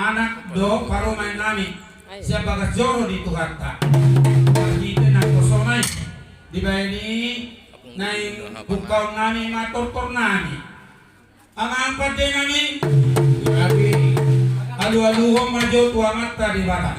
anak do parumain nami siya bagas joro di Tuhan ta kita na kosonay di ba ini naing bukaw nami matortor nami ang angkat din nami grabe alu-aluhong majo tuangat ta di bata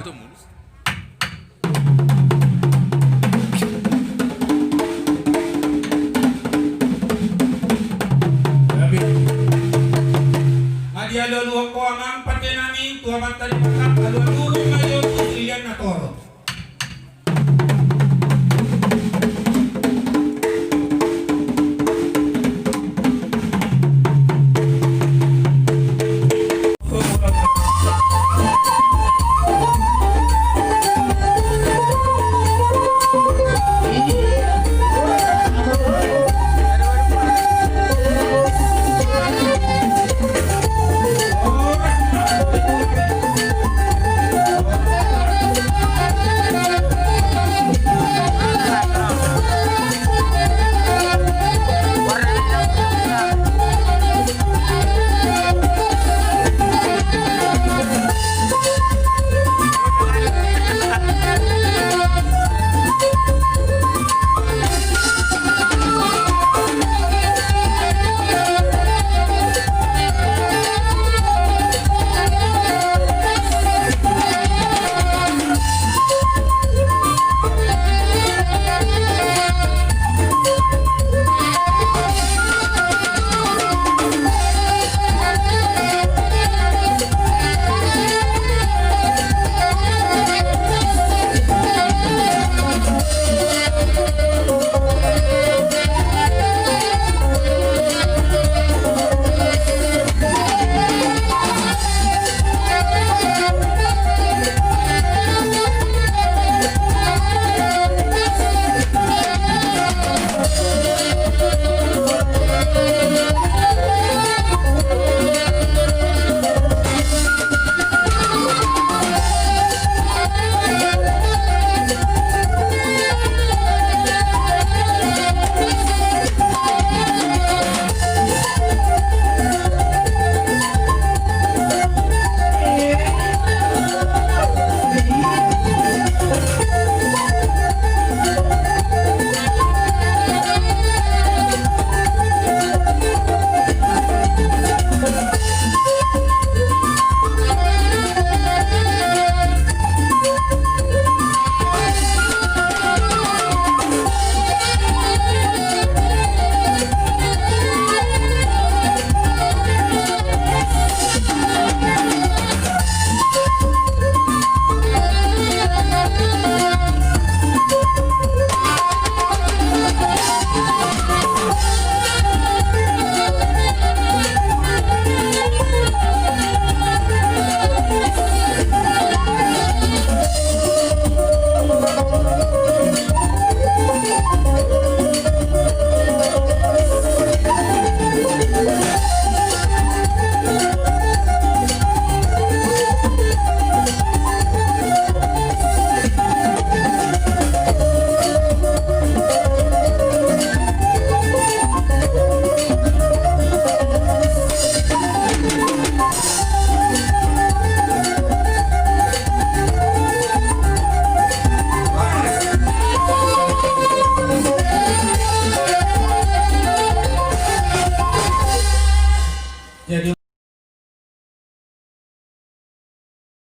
Adi alu-aluhong ko ang angkat din nami tuangat ta di bata alu-aluhong